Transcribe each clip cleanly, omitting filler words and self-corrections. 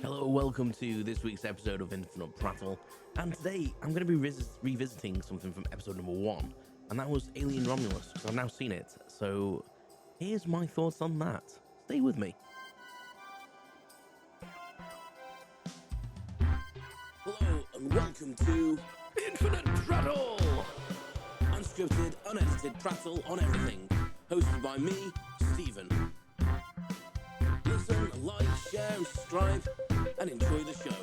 Hello, welcome to this week's episode of Infinite Prattle, and today I'm going to be revisiting something from episode number 1, and that was Alien Romulus, because I've now seen it, so here's my thoughts on that. Stay with me. Hello, and welcome to Infinite Prattle! Unscripted, unedited prattle on everything, hosted by me, Stephen. Listen, like, share, and subscribe, and enjoy the show.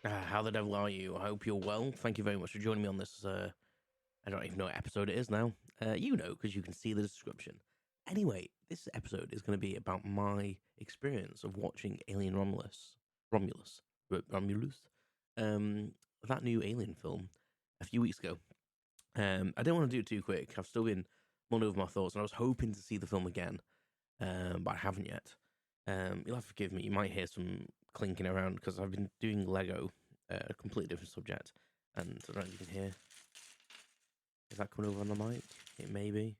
How the devil are you? I hope you're well. Thank you very much for joining me on this, I don't even know what episode it is now. You know, because you can see the description. Anyway, this episode is going to be about my experience of watching Alien Romulus, that new Alien film a few weeks ago. I didn't want to do it too quick. I've still been mulling over my thoughts, and I was hoping to see the film again, but I haven't yet. You'll have to forgive me. You might hear some clinking around because I've been doing Lego, a completely different subject, and I don't know if you can hear. Is that coming over on the mic? It may be.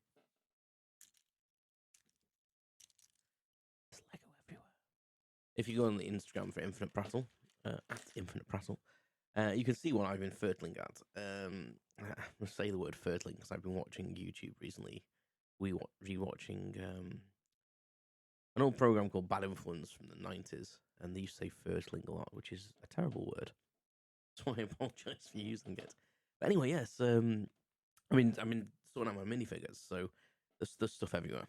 There's Lego everywhere. If you go on the Instagram for Infinite Prattle, at Infinite Prattle, you can see what I've been fertling at. I'm going to say the word fertling because I've been watching YouTube recently. Rewatching an old program called Bad Influence from the 90s, and they used to say fertling a lot, which is a terrible word. So I apologise for using it. But anyway, yes, sorting out my minifigures, so there's stuff everywhere.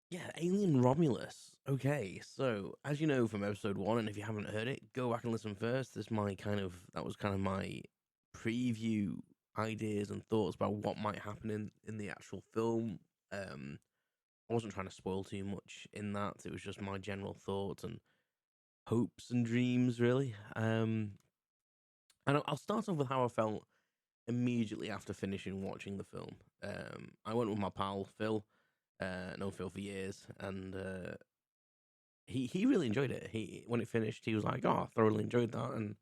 Yeah, Alien Romulus. Okay, so as you know from episode 1, and if you haven't heard it, go back and listen first. That was kind of my preview ideas and thoughts about what might happen in the actual film. I wasn't trying to spoil too much in that. It was just my general thoughts and hopes and dreams, really. And I'll start off with how I felt immediately after finishing watching the film. I went with my pal Phil. Known Phil for years, and he really enjoyed it. When it finished, he was like, "Oh, I thoroughly enjoyed that," and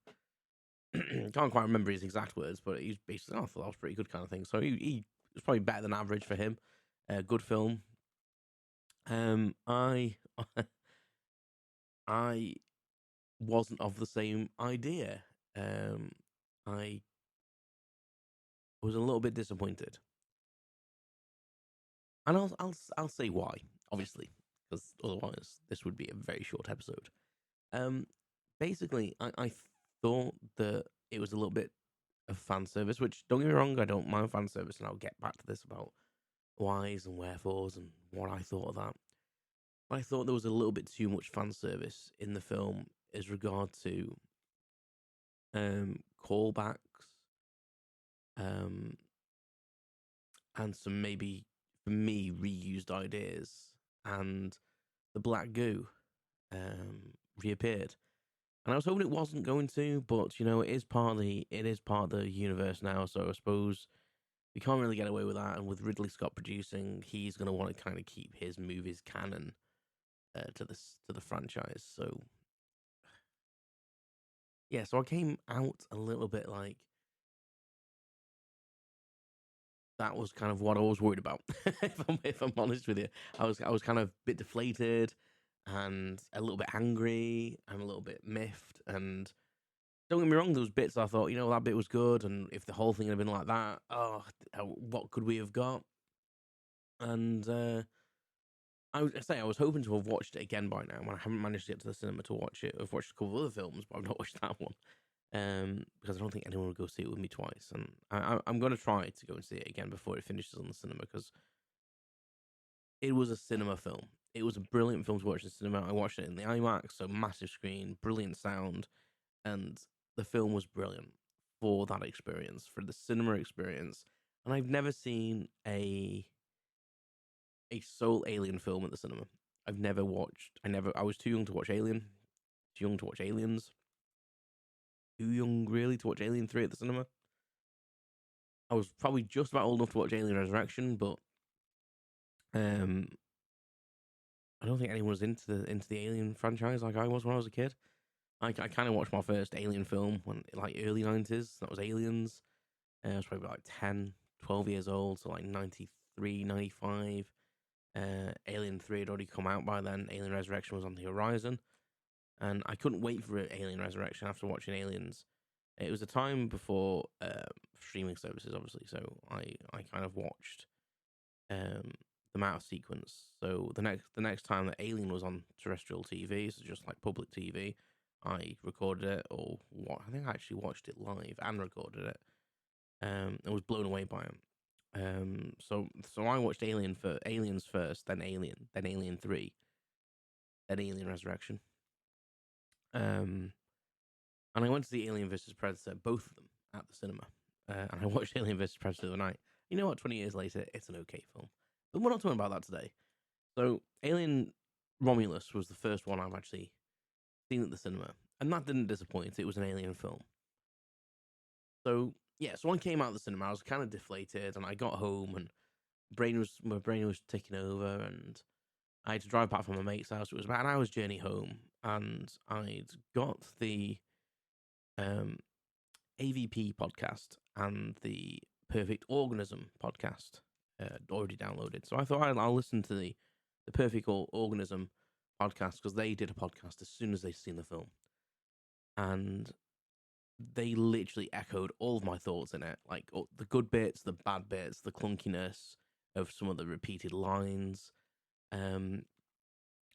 can't quite remember his exact words, but he's basically, "Oh, I thought that was pretty good," kind of thing. So he was probably better than average for him. Good film. I I wasn't of the same idea. I was a little bit disappointed. And I'll say why, obviously, because otherwise this would be a very short episode. Basically, I thought that it was a little bit of fan service, which, don't get me wrong, I don't mind fan service, and I'll get back to this about whys and wherefores and what I thought of that. I thought there was a little bit too much fan service in the film as regard to callbacks, and some, maybe for me, reused ideas, and the Black Goo reappeared. And I was hoping it wasn't going to, but it is part of the universe now, so I suppose we can't really get away with that. And with Ridley Scott producing, he's going to want to kind of keep his movies canon to the franchise. So yeah, so I came out a little bit like that was kind of what I was worried about. if I'm honest with you, I was kind of a bit deflated and a little bit angry and a little bit miffed. And don't get me wrong, there was bits I thought, that bit was good, and if the whole thing had been like that, what could we have got? And I was hoping to have watched it again by now. When I haven't managed to get to the cinema to watch it, I've watched a couple of other films, but I've not watched that one. Because I don't think anyone would go see it with me twice, and I'm going to try to go and see it again before it finishes on the cinema, because it was a cinema film. It was a brilliant film to watch in the cinema. I watched it in the IMAX, so massive screen, brilliant sound, and the film was brilliant for that experience, for the cinema experience. And I've never seen a sole Alien film at the cinema. I was too young to watch Alien, too young to watch Aliens, too young really to watch Alien 3 at the cinema. I was probably just about old enough to watch Alien Resurrection, but I don't think anyone was into the Alien franchise like I was when I was a kid. I kind of watched my first Alien film when, like, early 90s. That was Aliens. I was probably like 10, 12 years old, so like 93, 95. Alien 3 had already come out by then. Alien Resurrection was on the horizon. And I couldn't wait for Alien Resurrection after watching Aliens. It was a time before streaming services, obviously, so I kind of watched them out of sequence. So the next time that Alien was on terrestrial TV, so just like public TV, I recorded it, or what? I think I actually watched it live and recorded it. I was blown away by it. So I watched Aliens first, then Alien 3, then Alien Resurrection. And I went to see Alien vs Predator, both of them, at the cinema. And I watched Alien vs Predator the other night. You know what? 20 years later, it's an okay film. But we're not talking about that today. So Alien Romulus was the first one I've actually seen at the cinema, and that didn't disappoint. It was an Alien film. So yeah, so when I came out of the cinema, I was kind of deflated, and I got home, and my brain was taking over, and I had to drive back from my mate's house. It was about an hour's journey home, and I'd got the AVP podcast and the Perfect Organism podcast already downloaded. So I thought I'll listen to the Perfect Organism podcast, because they did a podcast as soon as they'd seen the film, and they literally echoed all of my thoughts in it, like the good bits, the bad bits, the clunkiness of some of the repeated lines. And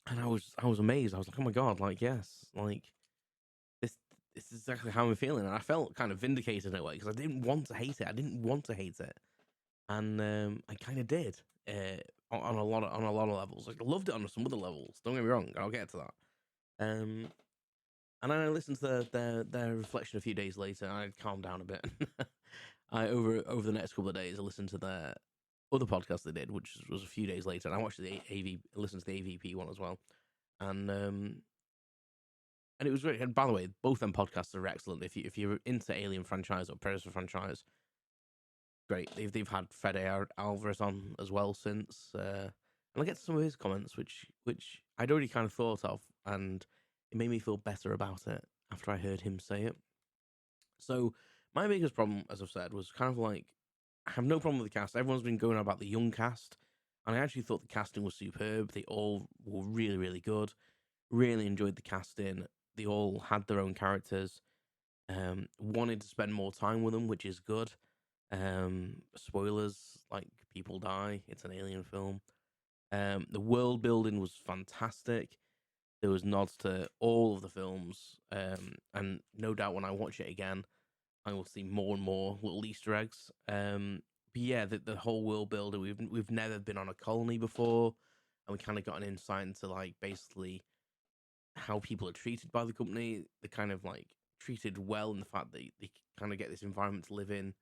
I was amazed. I was like, oh my god, like, yes, like this is exactly how I'm feeling. And I felt kind of vindicated in a way, because I didn't want to hate it. And I kind of did, on a lot of levels. Like, I loved it on some other levels. Don't get me wrong. I'll get to that. And then I listened to their reflection a few days later, and I calmed down a bit. I over the next couple of days, I listened to their other podcast they did, which was a few days later, and I watched listened to the AVP one as well, and it was great. And by the way, both them podcasts are excellent. If you're into Alien franchise or Predator franchise, great. They've had Fede Alvarez on as well since, and I'll get to some of his comments, which I'd already kind of thought of, and it made me feel better about it after I heard him say it. So my biggest problem, as I've said, was kind of like, I have no problem with the cast. Everyone's been going on about the young cast, and I actually thought the casting was superb. They all were really, really good. Really enjoyed the casting. They all had their own characters. Wanted to spend more time with them, which is good. Spoilers, like, people die. It's an alien film. The world building was fantastic. There was nods to all of the films, and no doubt when I watch it again, I will see more and more little Easter eggs. But yeah, the whole world builder. We've never been on a colony before, and we kind of got an insight into, like, basically how people are treated by the company. They're kind of like treated well in the fact that they kind of get this environment to live in.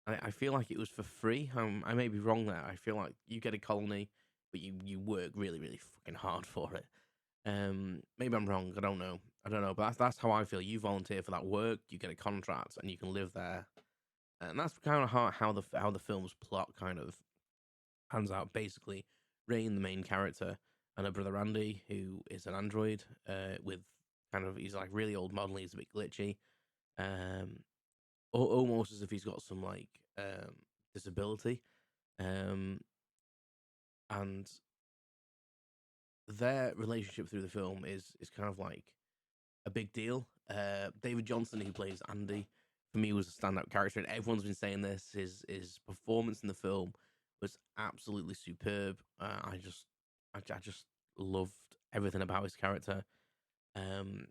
I feel like it was for free. I may be wrong there. I feel like you get a colony, but you work really, really fucking hard for it. Maybe I'm wrong. I don't know. But that's how I feel. You volunteer for that work, you get a contract, and you can live there. And that's kind of how the film's plot kind of pans out. Basically, Rain, the main character, and her brother Andy, who is an android, with kind of, he's like really old model. He's a bit glitchy, um, almost as if he's got some, like, disability, um, and their relationship through the film is kind of like a big deal. David Johnson, who plays Andy, for me was a standout character, and everyone's been saying this. His performance in the film was absolutely superb. I just loved everything about his character. Um,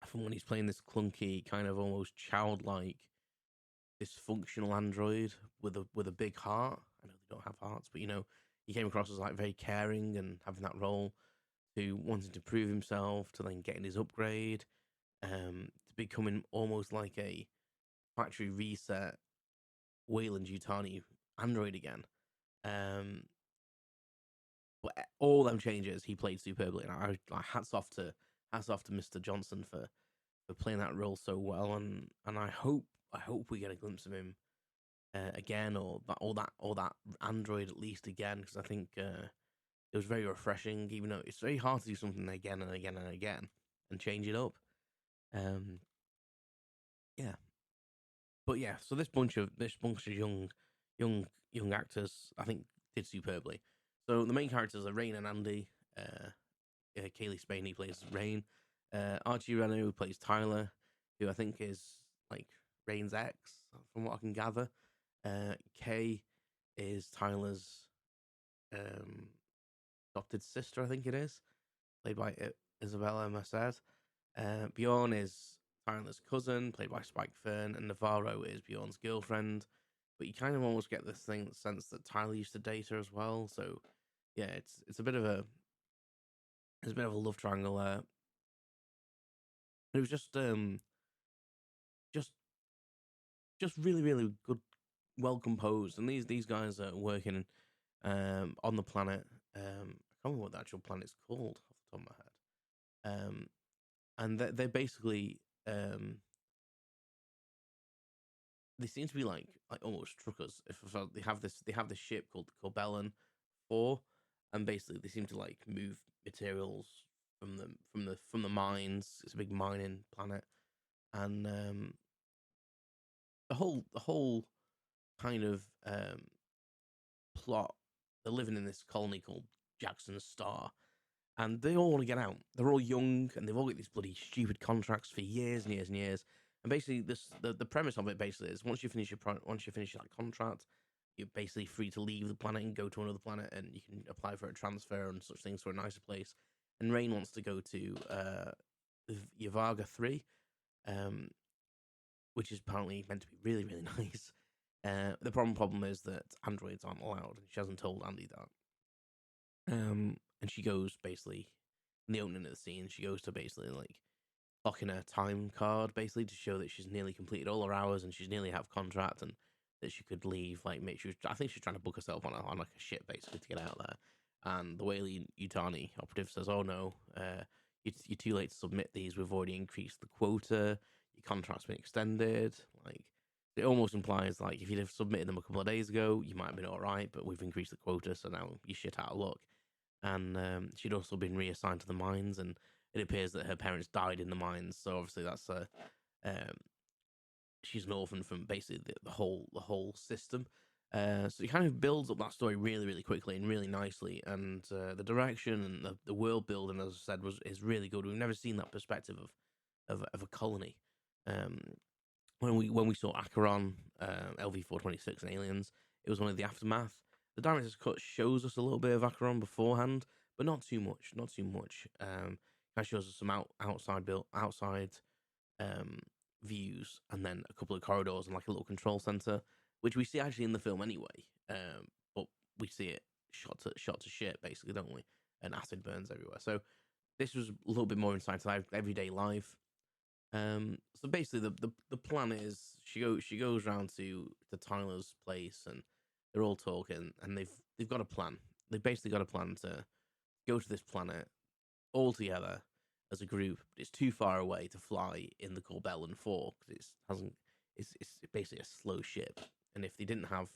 from when he's playing this clunky, kind of almost childlike, dysfunctional android with a big heart. I know they don't have hearts, but he came across as, like, very caring and having that role, to wanting to prove himself, to then getting his upgrade, to becoming almost like a factory reset Wayland Yutani android again. But all them changes he played superbly, and I hats off to Mr. Johnson for playing that role so well, and I hope we get a glimpse of him again, or that android at least again, because I think it was very refreshing, even though it's very hard to do something again and again and again and change it up. Yeah. But yeah, so this bunch of young actors, I think, did superbly. So the main characters are Rain and Andy. Kaylee Spaney plays Rain. Archie Reno plays Tyler, who I think is like Rain's ex, from what I can gather. Kay is Tyler's um, adopted sister, I think it is, played by Isabella Merced. Bjorn is Tyler's cousin, played by Spike Fern, and Navarro is Bjorn's girlfriend. But you kind of almost get this sense that Tyler used to date her as well. So yeah, it's a bit of a love triangle there. It was just just really good, well composed. And these guys are working on the planet. I can't remember what the actual planet's called off the top of my head. And they're basically they seem to be like almost truckers. If they have this ship called the Corbellan 4, and basically they seem to like move materials from the mines. It's a big mining planet, and the whole kind of plot. They're living in this colony called Jackson Star, and they all want to get out. They're all young, and they've all got these bloody stupid contracts for years and years and years. And basically, the premise of it basically is once you finish that contract, you're basically free to leave the planet and go to another planet, and you can apply for a transfer and such things for a nicer place. And Rain wants to go to Yavaga 3, which is apparently meant to be really really nice. The problem is that androids aren't allowed, and she hasn't told Andy that. And she goes basically in the opening of the scene. She goes to basically like clock in her time card, basically to show that she's nearly completed all her hours and she's nearly out of contract, and that she could leave. Like, I think she's trying to book herself on like a ship basically to get out there. And the Whaley Utani operative says, "Oh no, you're too late to submit these. We've already increased the quota. Your contract's been extended." Like, it almost implies like if you'd have submitted them a couple of days ago, you might have been all right, but we've increased the quota, so now you're shit out of luck. And she'd also been reassigned to the mines, and it appears that her parents died in the mines, so obviously that's um, she's an orphan from basically the whole system. So it kind of builds up that story really, really quickly and really nicely, and the direction and the world building, as I said, is really good. We've never seen that perspective of a colony. Um, when we saw Acheron, LV-426, and Aliens, it was one of the aftermath. The director's cut shows us a little bit of Acheron beforehand, but not too much. Not too much. Kind of shows us some outside views, and then a couple of corridors and like a little control center, which we see actually in the film anyway. But we see it shot to shit, basically, don't we? And acid burns everywhere. So this was a little bit more inside everyday life. So basically, the plan is she goes round to Tyler's place, and they're all talking, and they've got a plan. They've basically got a plan to go to this planet all together as a group. It's too far away to fly in the Corbellan 4 because it's basically a slow ship, and if they didn't have,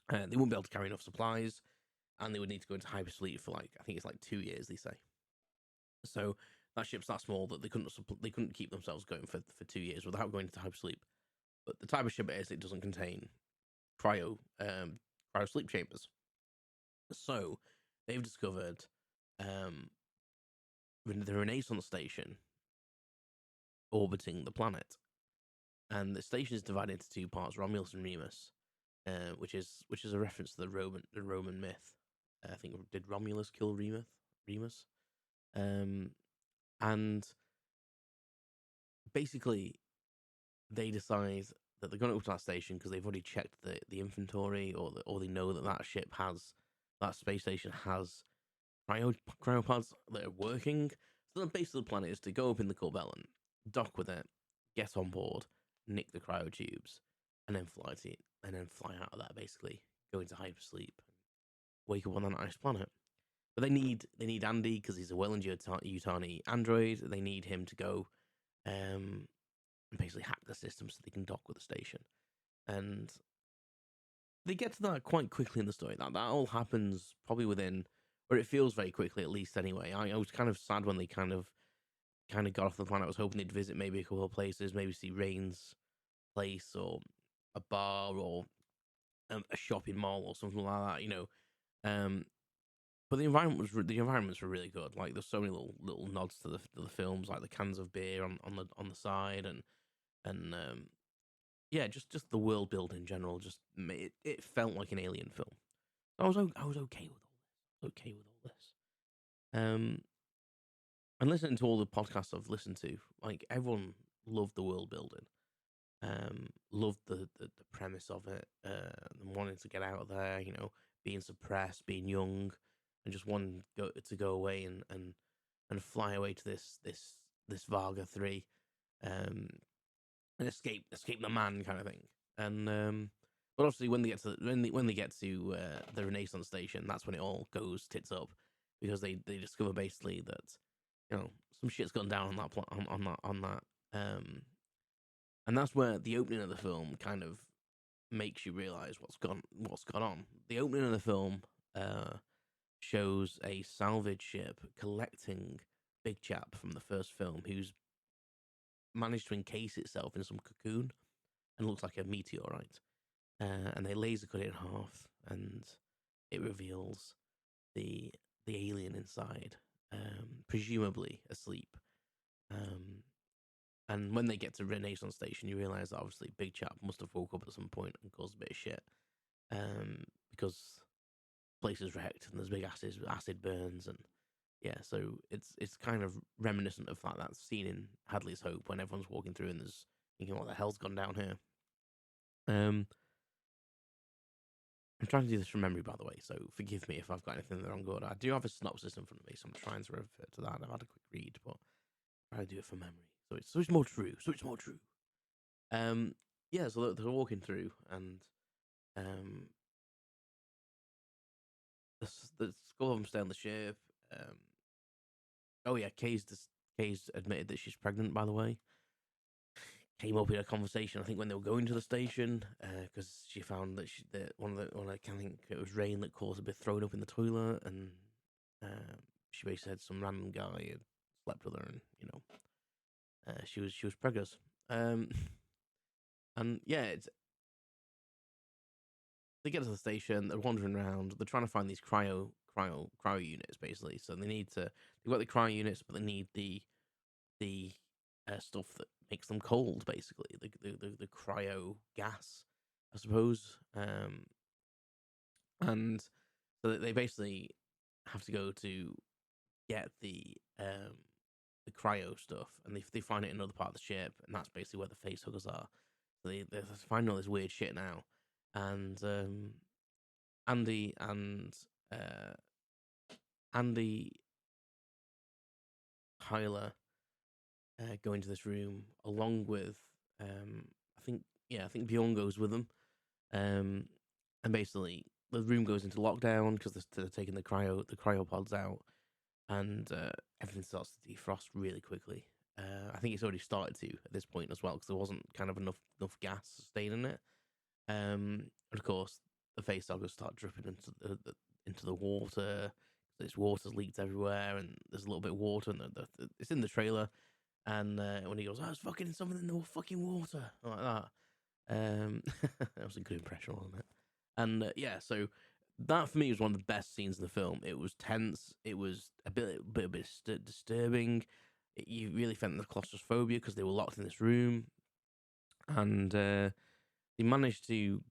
they wouldn't be able to carry enough supplies, and they would need to go into hypersleep for like I think it's like 2 years, they say. So that ship's that small that they couldn't keep themselves going for 2 years without going into hypersleep. But the type of ship it is, it doesn't contain cryo sleep chambers. So they've discovered the Renaissance station orbiting the planet, and the station is divided into two parts: Romulus and Remus, which is a reference to the Roman myth. I think did Romulus kill Remus? And basically, they decide that they're going to go to that station because they've already checked the inventory, or they know that space station has cryopods that are working. So the base of the planet is to go up in the Corbellan, dock with it, get on board, nick the cryo tubes, and then fly out of that. Basically, go into hypersleep, wake up on that nice planet. But they need Andy because he's a Weyland Yutani android. They need him to go and basically hack the system so they can dock with the station. And they get to that quite quickly in the story. That all happens probably within, or it feels very quickly at least. Anyway, I was kind of sad when they kind of got off the planet. I was hoping they'd visit maybe a couple of places, maybe see Rain's place or a bar or a shopping mall or something like that, you know. Um, but the environments were really good. Like there's so many little nods to the films, like the cans of beer on the side, and yeah, just the world building in general. Just it felt like an alien film. I was okay with all this. Okay with all this. And listening to all the podcasts I've listened to, like everyone loved the world building. Loved the premise of it, and wanting to get out of there, you know, being suppressed, being young, and just wanting to go away and fly away to this Varga 3, um, and escape the man kind of thing. And but obviously when they get to when they get to the Renaissance station, that's when it all goes tits up, because they discover basically that, you know, some shit's gone down on that on that. And that's where the opening of the film kind of makes you realize what's gone on. The opening of the film shows a salvage ship collecting Big Chap from the first film, who's managed to encase itself in some cocoon and looks like a meteorite. And they laser cut it in half, and it reveals the alien inside, presumably asleep. Um, And when they get to Renaissance Station, you realise that obviously Big Chap must have woke up at some point and caused a bit of shit. Because the place is wrecked and there's big acid burns, and yeah, so it's kind of reminiscent of that scene in Hadley's Hope when everyone's walking through and there's thinking, what the hell's gone down here? I'm trying to do this from memory, by the way, so forgive me if I've got anything that I'm good. I do have a synopsis in front of me, so I'm trying to refer to that. I've had a quick read, but I try to do it from memory, so it's more true. So it's more true. Yeah, so they're walking through, and um, the school of them stay on the ship. Um, oh yeah, Kay's admitted that she's pregnant. By the way, came up in a conversation. I think when they were going to the station, because she found that one of I think it was Rain that caused a bit thrown up in the toilet, and she basically said some random guy had slept with her, and you know, she was pregnant. Um, and yeah, they get to the station, they're wandering around, they're trying to find these cryo units basically. So they've got the cryo units, but they need the stuff that makes them cold, basically the cryo gas, I suppose. And so they basically have to go to get the cryo stuff, and they find it in another part of the ship, and that's basically where the facehuggers are. So they're finding all this weird shit now, and Andy and uh, Andy Hyler go into this room along with I think Bjorn goes with them, and basically the room goes into lockdown because they're taking the cryopods out, and everything starts to defrost really quickly. I think it's already started to at this point as well, because there wasn't kind of enough gas staying in it. And of course, the facehuggers start dripping into the water. This water's leaked everywhere, and there's a little bit of water, and it's in the trailer. And when he goes, "Oh, it's fucking something in the fucking water," like that. That was a good impression, wasn't it? And yeah, so that for me was one of the best scenes in the film. It was tense. It was a bit disturbing. You really felt the claustrophobia because they were locked in this room, and they managed to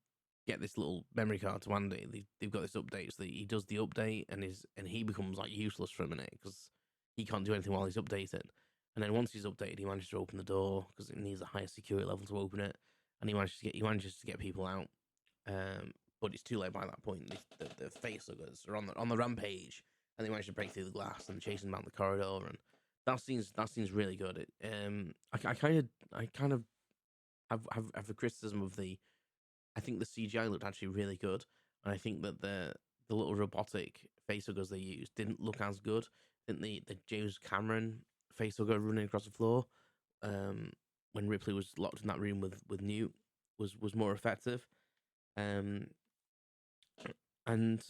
get this little memory card to Andy. They've got this update, so he does the update, and he becomes like useless for a minute because he can't do anything while he's updated. And then once he's updated, he manages to open the door because it needs a higher security level to open it, and he manages to get people out. But it's too late by that point. The facehuggers are on the rampage, and they manage to break through the glass and chase him down the corridor. And that scene's really good. I kind of have a criticism of the. I think the CGI looked actually really good, and I think that the little robotic facehuggers they used didn't look as good. I think the James Cameron facehugger running across the floor, when Ripley was locked in that room with Newt, was more effective. Um, and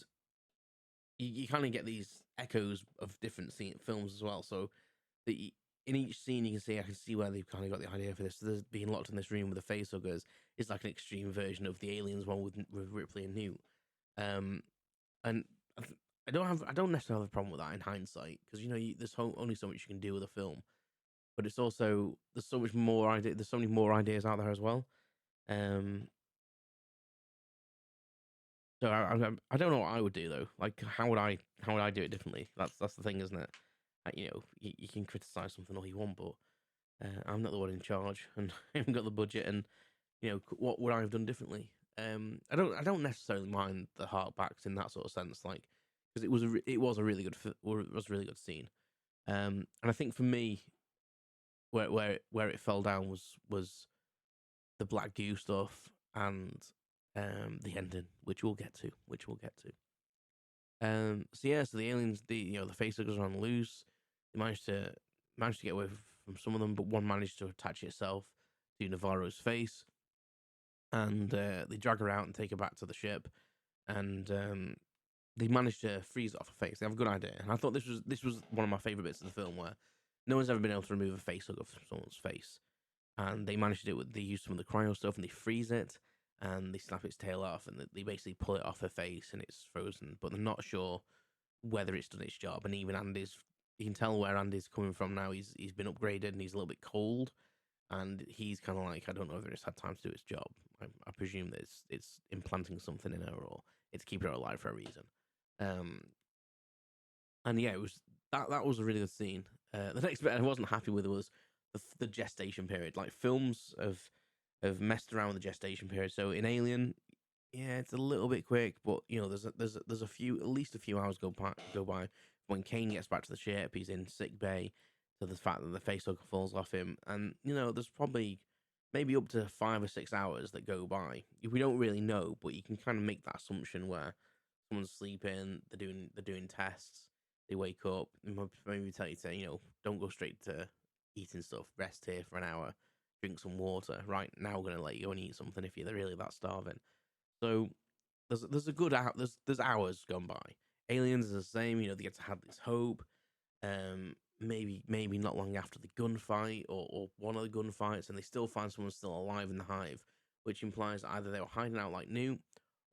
you kind of get these echoes of different films as well. So in each scene you can see, I can see where they've kind of got the idea for this. So there's being locked in this room with the facehuggers is like an extreme version of the Aliens one with Ripley and Newt. Um, and I don't necessarily have a problem with that in hindsight, because there's only so much you can do with a film, but it's also there's so much more idea. There's so many more ideas out there as well. Um, so I don't know what I would do though. Like how would I do it differently? That's the thing, isn't it? You can criticize something all you want, but I'm not the one in charge, and I haven't got the budget. And what would I have done differently? I don't necessarily mind the harkbacks in that sort of sense, like, because it was a really good was a really good scene. And I think for me, where it fell down was the Black Goo stuff and the ending, which we'll get to. So yeah, so the aliens, the facehuggers are on the loose. They managed to get away from some of them, but one managed to attach itself to Navarro's face, and they drag her out and take her back to the ship, and they managed to freeze off her face. They have a good idea, and I thought this was one of my favorite bits of the film, where no one's ever been able to remove a facehugger from someone's face, and they managed to do it. They use some of the cryo stuff, and they freeze it, and they snap its tail off, and they basically pull it off her face, and it's frozen. But they're not sure whether it's done its job. And even you can tell where Andy's coming from now. He's been upgraded, and he's a little bit cold, and he's kind of like, I don't know whether it's had time to do its job. I presume that it's implanting something in her, or it's keeping her alive for a reason. And yeah, it was that was a really good scene. The next bit I wasn't happy with was the gestation period. Like, films have messed around with the gestation period. So in Alien, yeah, it's a little bit quick, but there's at least a few hours go by when Kane gets back to the ship. He's in sick bay, to the fact that the facehugger falls off him, and there's probably maybe up to 5 or 6 hours that go by. We don't really know, but you can kind of make that assumption where someone's sleeping, they're doing tests, they wake up, and maybe tell you to don't go straight to eating stuff, rest here for an hour, drink some water. Right now, we're gonna let you go and eat something if you're really that starving. So there's a good out there's hours gone by. Aliens is the same. They get to have this hope. Maybe not long after the gunfight, or one of the gunfights, and they still find someone still alive in the hive, which implies either they were hiding out like Newt,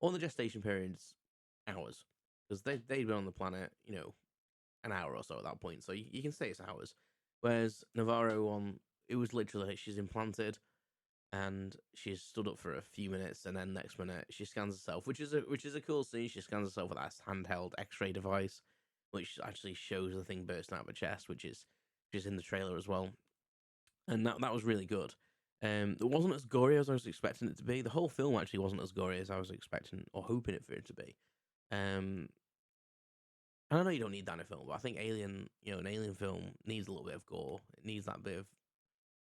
or the gestation period's hours, because they'd been on the planet an hour or so at that point. So you can say it's hours. Whereas Navarro, it was literally like she's implanted, and she's stood up for a few minutes, and then next minute she scans herself, which is a cool scene. She scans herself with that handheld X-ray device, which actually shows the thing bursting out of her chest, which is in the trailer as well, and that was really good. It wasn't as gory as I was expecting it to be. The whole film actually wasn't as gory as I was expecting or hoping it for it to be. I know you don't need that in a film, but I think an Alien film needs a little bit of gore. It needs that bit of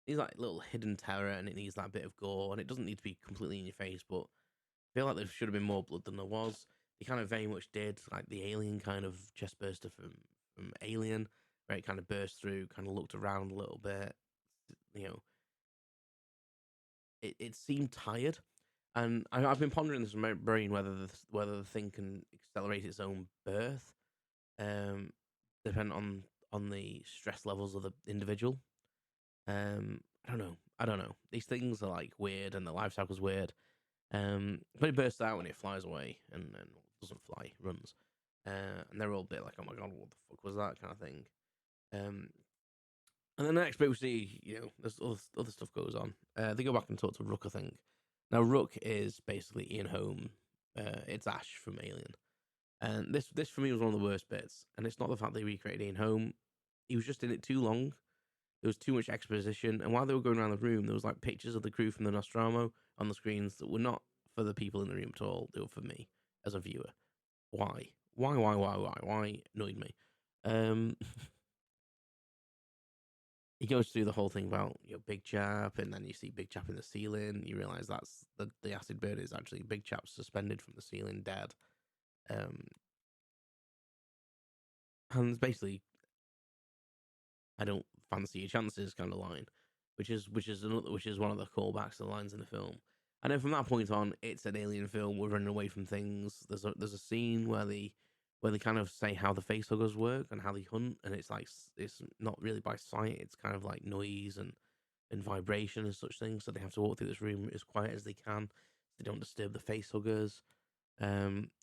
needs that little hidden terror, and it needs that bit of gore, and it doesn't need to be completely in your face, but I feel like there should have been more blood than there was. They kind of very much did, like the Alien kind of chest burster from Alien, where it kind of burst through, kind of looked around a little bit. It seemed tired, and I've been pondering this in my brain, whether the thing can accelerate its own birth, depending on the stress levels of the individual. I don't know. These things are like weird, and the life cycle's weird. But it bursts out and it flies away, and doesn't fly, runs. And they're all a bit like, oh my god, what the fuck was that, kind of thing. And then the next bit we see, there's other stuff goes on. They go back and talk to Rook, I think. Now, Rook is basically Ian Holm. It's Ash from Alien. And this for me was one of the worst bits. And it's not the fact they recreated Ian Holm. He was just in it too long. There was too much exposition. And while they were going around the room, there was like pictures of the crew from the Nostromo on the screens that were not for the people in the room at all. They were for me as a viewer. Why? Why annoyed me. He goes through the whole thing about Big Chap, and then you see Big Chap in the ceiling. You realise that's the acid burn is actually Big Chap suspended from the ceiling, dead. And it's basically, I don't fancy your chances kind of line, which is one of the callbacks to the lines in the film. And then from that point on, it's an Alien film. We're running away from things. There's a scene where where they kind of say how the facehuggers work and how they hunt, and it's like it's not really by sight; it's kind of like noise and vibration and such things. So they have to walk through this room as quiet as they can, so they don't disturb the facehuggers.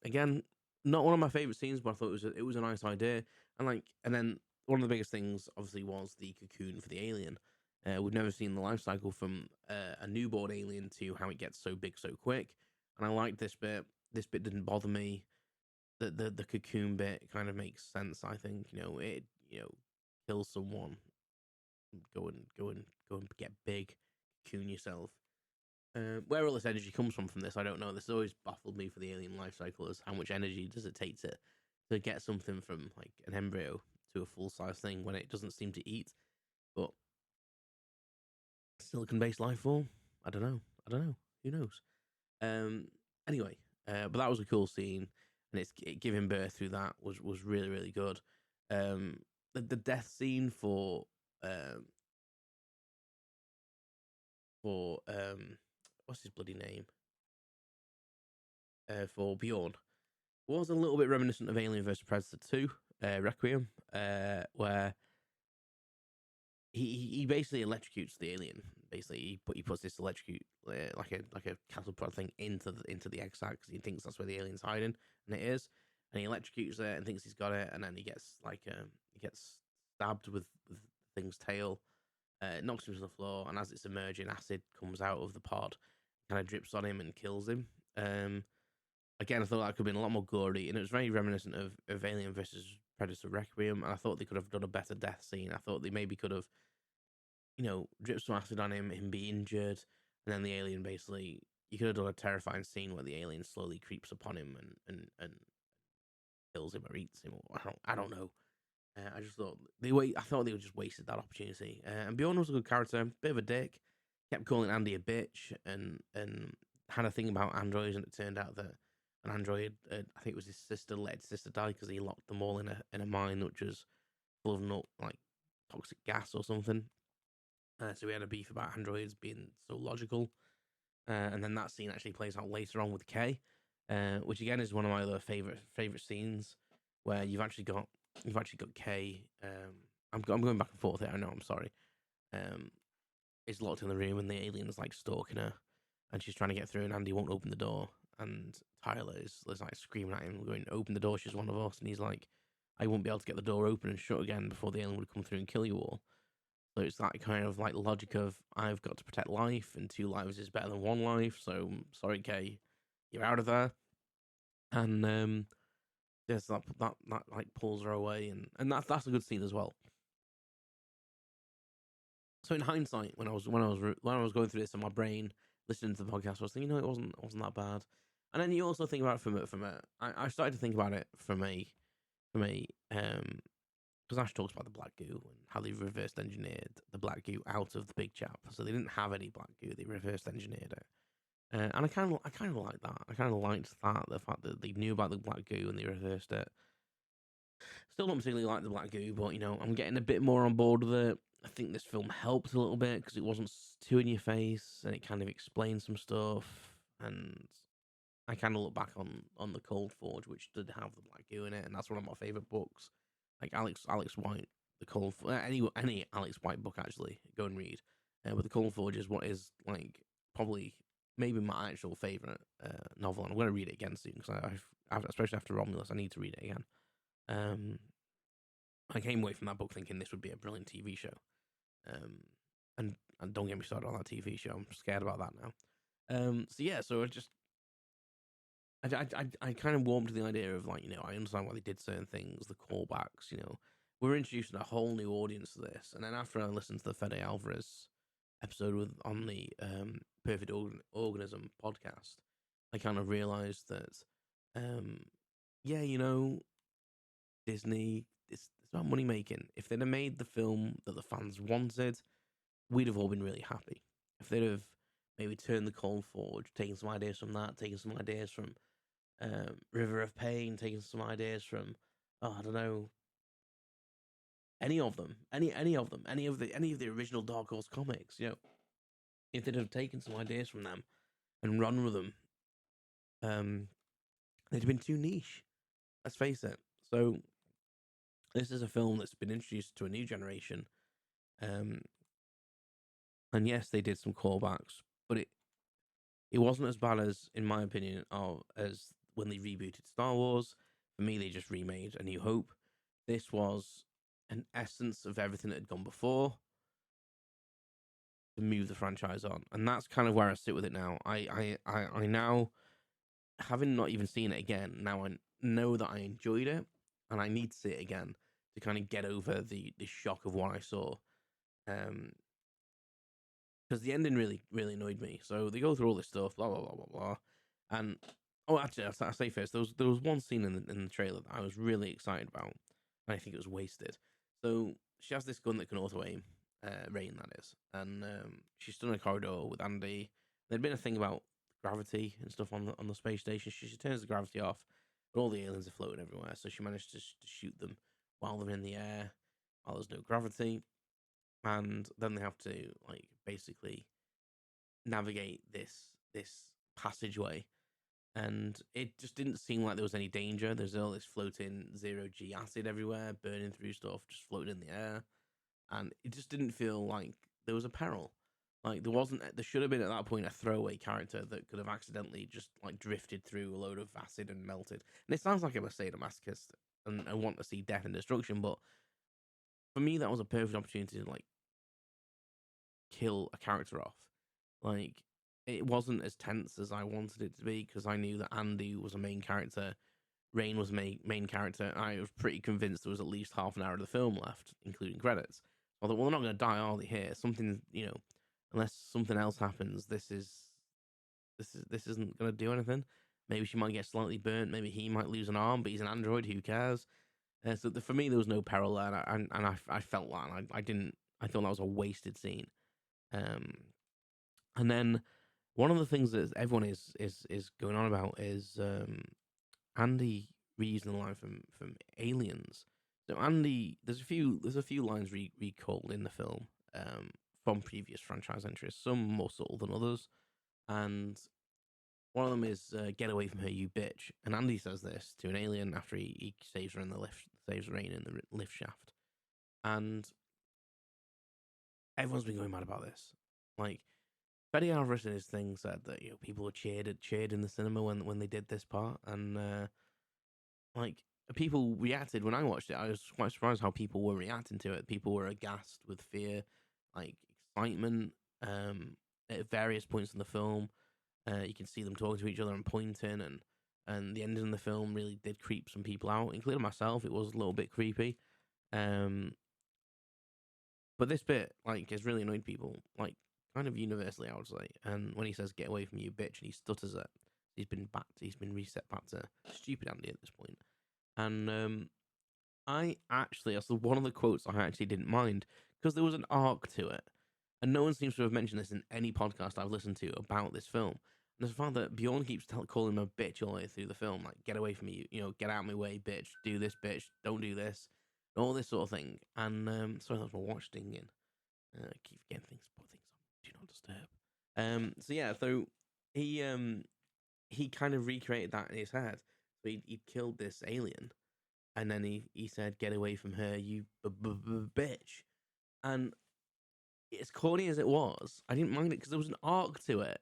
Again, not one of my favorite scenes, but I thought it was a nice idea. And then one of the biggest things, obviously, was the cocoon for the alien. We've never seen the life cycle from a newborn alien to how it gets so big so quick, and I liked this bit. This bit didn't bother me. The cocoon bit kind of makes sense. I think it kills someone, go and get big, cocoon yourself. Where all this energy comes from this, I don't know. This has always baffled me for the alien life cycle: is how much energy does it take to get something from like an embryo to a full size thing when it doesn't seem to eat. But silicon based life form, I don't know. Who knows? Um. Anyway, but that was a cool scene, and giving birth through that was really really good. The death scene um for what's his bloody name? For Bjorn was a little bit reminiscent of Alien vs Predator 2, Requiem, where he basically electrocutes the alien. Basically, he puts this electrocute like a cattle prod thing into the egg sac because he thinks that's where the alien's hiding, and it is. And he electrocutes it and thinks he's got it, and then he gets stabbed with the thing's tail. Knocks him to the floor, and as it's emerging, acid comes out of the pod, kind of drips on him and kills him. Again, I thought that could have been a lot more gory, and it was very reminiscent of Alien vs Predator Requiem. And I thought they could have done a better death scene. I thought they maybe could have, dripped some acid on him be injured, and then the alien basically, you could have done a terrifying scene where the alien slowly creeps upon him and kills him or eats him. Or I don't know. I just thought I thought they would just wasted that opportunity. And Bjorn was a good character, bit of a dick, kept calling Andy a bitch, and had a thing about androids, and it turned out that an android, I think it was his sister, let his sister die because he locked them all in a mine which was full of like toxic gas or something. So we had a beef about androids being so logical. And then that scene actually plays out later on with Kay, which again is one of my other favorite scenes, where you've actually got Kay. I'm going back and forth here. I know. I'm sorry. Is locked in the room and the alien's like stalking her, and she's trying to get through, and Andy won't open the door, and Tyler is like screaming at him, going, "Open the door! She's one of us!" And he's like, "I won't be able to get the door open and shut again before the alien would come through and kill you all." So it's that kind of like logic of, I've got to protect life, and 2 lives is better than 1 life. So sorry, Kay, you're out of there. And yes, that like pulls her away, and that's a good scene as well. So in hindsight, when I was going through this in my brain, listening to the podcast, I was thinking, it wasn't that bad. And then you also think about it I started to think about it from a because Ash talks about the Black Goo and how they reversed engineered the Black Goo out of the big chap. So they didn't have any Black Goo; they reversed engineered it. And I kind of like that. I kind of liked that, the fact that they knew about the Black Goo and they reversed it. Still don't particularly like the Black Goo, but I'm getting a bit more on board with it. I think this film helped a little bit because it wasn't too in your face, and it kind of explained some stuff. And I kind of look back on the Cold Forge, which did have the Black Goo in it, and that's one of my favorite books. Like Alex White, the Cold any Alex White book actually, go and read. But the Cold Forge is what is like probably maybe my actual favorite novel, and I'm going to read it again soon because I've especially after Romulus, I need to read it again. I came away from that book thinking this would be a brilliant TV show. And don't get me started on that TV show. I'm scared about that now. So yeah, so I kind of warmed to the idea of like, I understand why they did certain things, the callbacks, we're introducing a whole new audience to this. And then after I listened to the Fede Alvarez episode on the Perfect Organism podcast, I kind of realized that, Disney, it's about money making. If they'd have made the film that the fans wanted, we'd have all been really happy. If they'd have maybe turned the Cold Forge, taken some ideas from that, taken some ideas from River of Pain, taking some ideas from, I don't know, any of them, any of the original Dark Horse comics, if they'd have taken some ideas from them and run with them, they'd have been too niche. let's face it. So this is a film that's been introduced to a new generation. Um, and yes, they did some callbacks, but it wasn't as bad as, in my opinion, as when they rebooted Star Wars. For me, they just remade A New Hope. This was an essence of everything that had gone before to move the franchise on, and that's kind of where I sit with it now. I now, having not even seen it again, now I know that I enjoyed it, and I need to see it again to kind of get over the shock of what I saw. Um, because the ending really annoyed me. So they go through all this stuff, blah blah blah blah blah, and oh, actually, I say first, there was one scene in the trailer that I was really excited about, and I think it was wasted. So she has this gun that can auto aim, Rain that is, and she stood in a corridor with Andy. There'd been a thing about gravity and stuff on the space station. She turns the gravity off, but all the aliens are floating everywhere. So she managed to shoot them while they're in the air, while there's no gravity, and then they have to like basically navigate this passageway, and it just didn't seem like there was any danger. There's all this floating zero G acid everywhere, burning through stuff, just floating in the air, and it just didn't feel like there was a peril. Like there wasn't. There should have been at that point a throwaway character that could have accidentally just like drifted through a load of acid and melted. And it sounds like I'm a sadomasochist and I want to see death and destruction, but for me that was a perfect opportunity to like kill a character off. Like it wasn't as tense as I wanted it to be because I knew that Andy was a main character, Rain was a main character. And I was pretty convinced there was at least half an hour of the film left, including credits. I thought, well, they're not going to die, are they? Here, something, unless something else happens, this isn't going to do anything. Maybe she might get slightly burnt. Maybe he might lose an arm, but he's an android. Who cares? For me, there was no peril there, I felt that. And I didn't. I thought that was a wasted scene. Um, and then one of the things that everyone is going on about is Andy reusing the line from Aliens. So Andy, there's a few lines recalled in the film from previous franchise entries, some more subtle than others, and one of them is "Get away from her, you bitch." And Andy says this to an alien after he saves her in the lift, saves Rain in the lift shaft, and everyone's been going mad about this. Like Fede Alvarez in his thing said that people were cheered in the cinema when they did this part, and like people reacted when I watched it. I was quite surprised how people were reacting to it. People were aghast with fear, like excitement. At various points in the film, you can see them talking to each other and pointing, and the ending of the film really did creep some people out, including myself. It was a little bit creepy. Um, but this bit, like, has really annoyed people, like, kind of universally, I would say. And when he says "get away from you, bitch," and he stutters it, he's been reset back to stupid Andy at this point. And I actually, that's one of the quotes I actually didn't mind because there was an arc to it, and no one seems to have mentioned this in any podcast I've listened to about this film. And the fact that Bjorn keeps calling him a bitch all the way through the film, like "get away from me," "get out of my way, bitch," "do this, bitch," "don't do this," all this sort of thing. And sorry, that was my watch dinging. I keep getting put things on do not disturb. So yeah, so he kind of recreated that in his head. So he killed this alien, and then he said, "Get away from her, you bitch." And as corny as it was, I didn't mind it because there was an arc to it.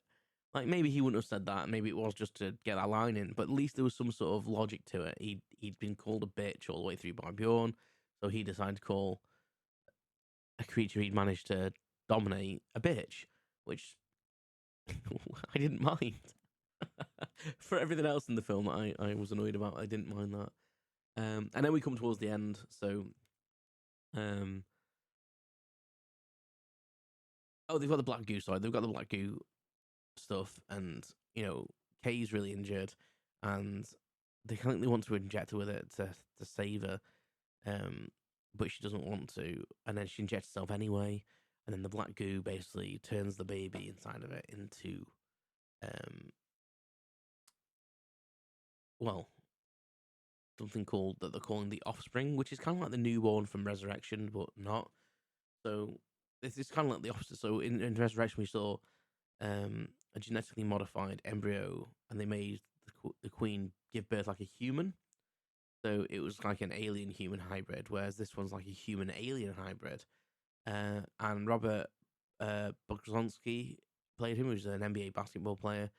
Like maybe he wouldn't have said that. Maybe it was just to get that line in. But at least there was some sort of logic to it. He'd been called a bitch all the way through by Bjorn, so he decided to call a creature he'd managed to dominate a bitch, which I didn't mind. For everything else in the film that I was annoyed about, I didn't mind that. And then we come towards the end, so um, they've got the Black Goo side. They've got the Black Goo stuff, and Kay's really injured, and they currently want to inject her with it to save her, but she doesn't want to, and then she injects herself anyway, and then the Black Goo basically turns the baby inside of it into, well, something called that they're calling the offspring, which is kind of like the newborn from Resurrection, but not. So it's kind of like the opposite. So in Resurrection, we saw a genetically modified embryo, and they made the queen give birth like a human. So it was like an alien human hybrid, whereas this one's like a human alien hybrid. And Robert Bogzonski played him, who's an NBA basketball player.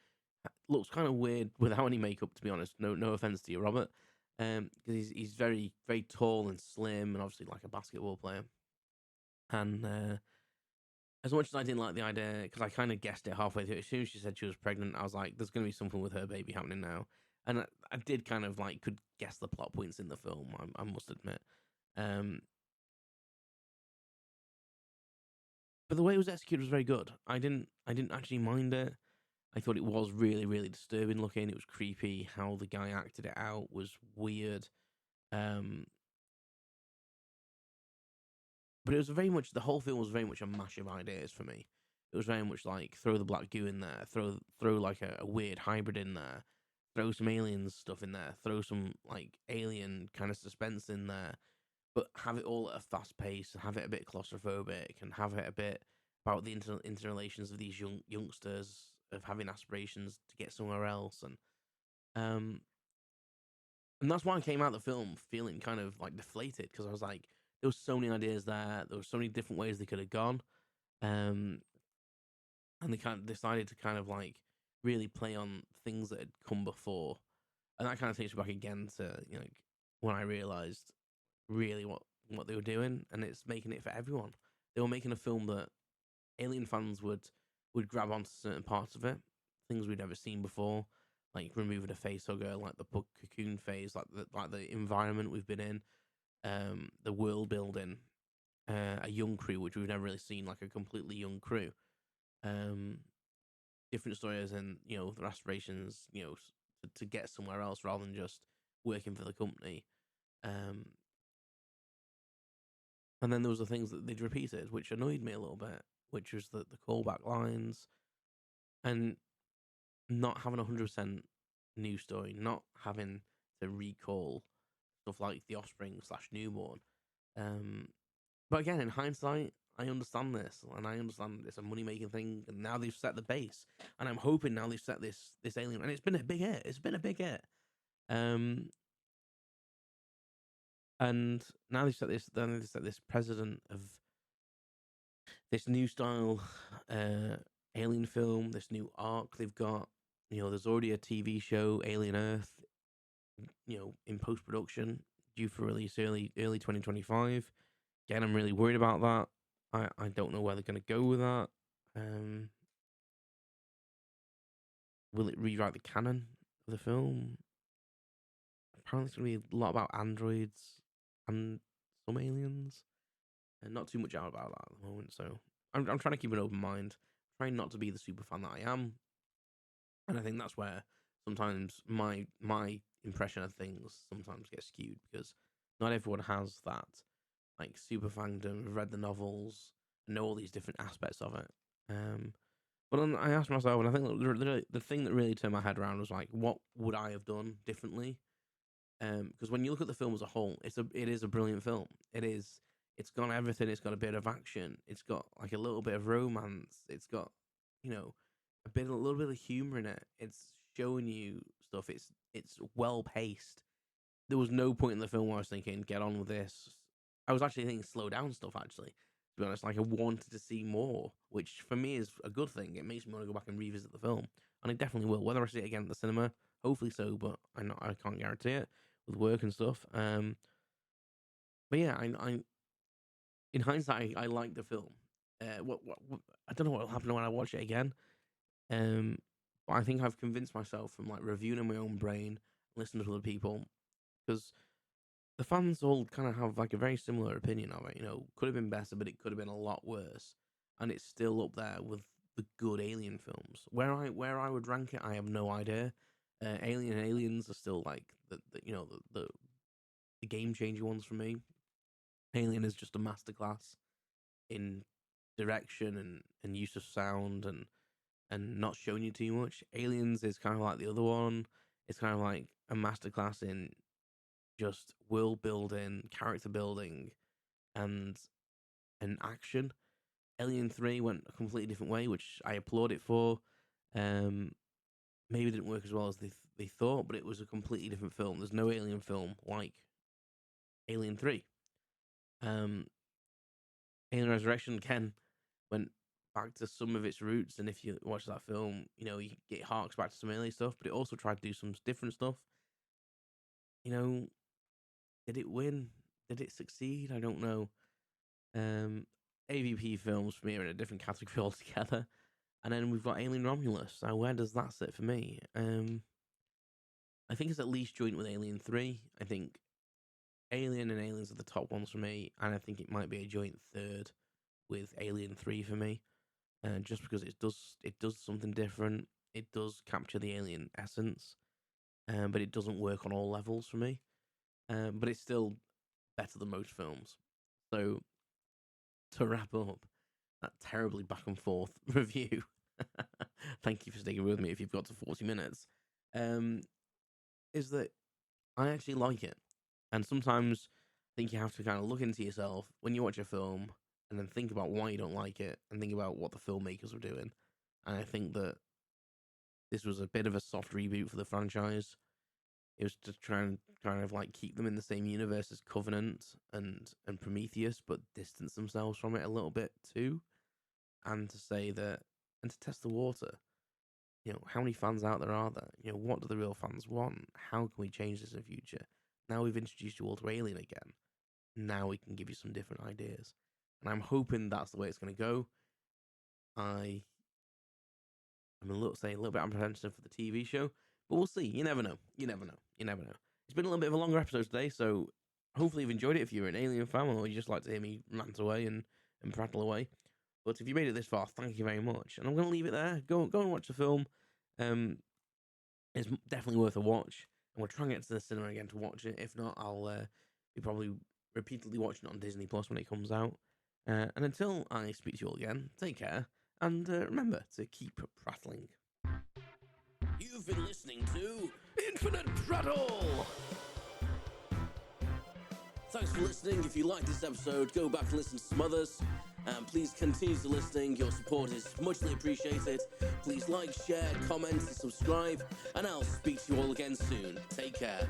Looks kind of weird without any makeup, to be honest. No offense to you, Robert, because he's very very tall and slim, and obviously like a basketball player. And as much as I didn't like the idea, because I kind of guessed it halfway through, as soon as she said she was pregnant, I was like, "There's going to be something with her baby happening now." And I did kind of like could guess the plot points in the film. I must admit. Um, but the way it was executed was very good. I didn't actually mind it. I thought it was really, really disturbing looking. It was creepy. How the guy acted it out was weird. Um, but it was very much, the whole film was very much a mash of ideas for me. It was very much like throw the Black Goo in there, throw like a weird hybrid in there, throw some aliens stuff in there, throw some like alien kind of suspense in there, but have it all at a fast pace and have it a bit claustrophobic and have it a bit about the interrelations of these youngsters of having aspirations to get somewhere else. Um and that's why I came out of the film feeling kind of like deflated, because I was like, there was so many ideas there were so many different ways they could have gone. um and they kind of decided to kind of like really play on things that had come before, and that kind of takes me back again to, when I realized really what they were doing, and it's making it for everyone. They were making a film that Alien fans would grab onto certain parts of it, things we'd never seen before, like removing a facehugger, like the cocoon phase, like the environment we've been in, the world building, a young crew which we've never really seen, like a completely young crew, um, different stories, and their aspirations, to get somewhere else rather than just working for the company. Um, And then there was the things that they'd repeated, which annoyed me a little bit, which was the callback lines and not having 100% new story, not having to recall stuff like the offspring slash newborn. Um, but again, in hindsight, I understand this, and I understand it's a money making thing. And now they've set the base, and I'm hoping now they've set this alien, and it's been a big hit. It's been a big hit. Um, and now they've set this. Then they've set this president of this new style alien film, this new arc they've got. There's already a TV show, Alien Earth, in post production, due for release early 2025. Again, I'm really worried about that. I don't know where they're going to go with that. Um, will it rewrite the canon of the film? Apparently, it's going to be a lot about androids and some aliens, and not too much out about that at the moment. So I'm trying to keep an open mind, trying not to be the super fan that I am. And I think that's where sometimes my impression of things sometimes gets skewed, because not everyone has that like super fandom, read the novels, know all these different aspects of it. But then I asked myself, and I think the thing that really turned my head around was like, what would I have done differently? Because when you look at the film as a whole, it is a brilliant film. It's got everything. It's got a bit of action. It's got like a little bit of romance. It's got, a little bit of humor in it. It's showing you stuff. It's well paced. There was no point in the film where I was thinking, get on with this. I was actually thinking, slow down stuff. Actually, to be honest, like I wanted to see more, which for me is a good thing. It makes me want to go back and revisit the film, and I definitely will. Whether I see it again at the cinema, hopefully so, but I can't guarantee it with work and stuff. But yeah, I in hindsight, I like the film. What I don't know what will happen when I watch it again. Um, but I think I've convinced myself from like reviewing in my own brain, listening to other people, because the fans all kind of have like a very similar opinion of it. Could have been better, but it could have been a lot worse, and it's still up there with the good Alien films. Where I would rank it, I have no idea. Alien and Aliens are still like the game changing ones for me. Alien is just a masterclass in direction and use of sound and not showing you too much. Aliens is kind of like the other one. It's kind of like a masterclass in just world building, character building, and action. Alien 3 went a completely different way, which I applaud it for. maybe didn't work as well as they thought, but it was a completely different film. There's no Alien film like Alien 3. Um, Alien Resurrection again went back to some of its roots, and if you watch that film, you know, you get harks back to some early stuff, but it also tried to do some different stuff. You know, did it win? Did it succeed? I don't know. AVP films for me are in a different category altogether. And then we've got Alien Romulus. Now, where does that sit for me? I think it's at least joint with Alien 3. I think Alien and Aliens are the top ones for me, and I think it might be a joint third with Alien 3 for me. Just because it does something different. It does capture the alien essence, but it doesn't work on all levels for me. But it's still better than most films. So to wrap up that terribly back and forth review, thank you for sticking with me if you've got to 40 minutes, is that I actually like it. And sometimes I think you have to kind of look into yourself when you watch a film and then think about why you don't like it and think about what the filmmakers were doing. And I think that this was a bit of a soft reboot for the franchise. It was to try and kind of like keep them in the same universe as Covenant and Prometheus, but distance themselves from it a little bit too. And to say that, and to test the water. You know, how many fans out there are there? You know, what do the real fans want? How can we change this in the future? Now we've introduced you all to Alien again. Now we can give you some different ideas. And I'm hoping that's the way it's going to go. I'm a little bit apprehensive for the TV show, but we'll see. You never know. You never know. You never know. It's been a little bit of a longer episode today, so hopefully you've enjoyed it if you're an Alien fan or you just like to hear me rant away and prattle away. But if you made it this far, thank you very much. And I'm going to leave it there. Go and watch the film. It's definitely worth a watch. And we'll try and get to the cinema again to watch it. If not, I'll be probably repeatedly watching it on Disney Plus when it comes out. And until I speak to you all again, take care. And remember to keep prattling. You've been listening to Infinite Prattle! Thanks for listening. If you like this episode, go back and listen to some others. And please continue to listening. Your support is muchly appreciated. Please like, share, comment, and subscribe. And I'll speak to you all again soon. Take care.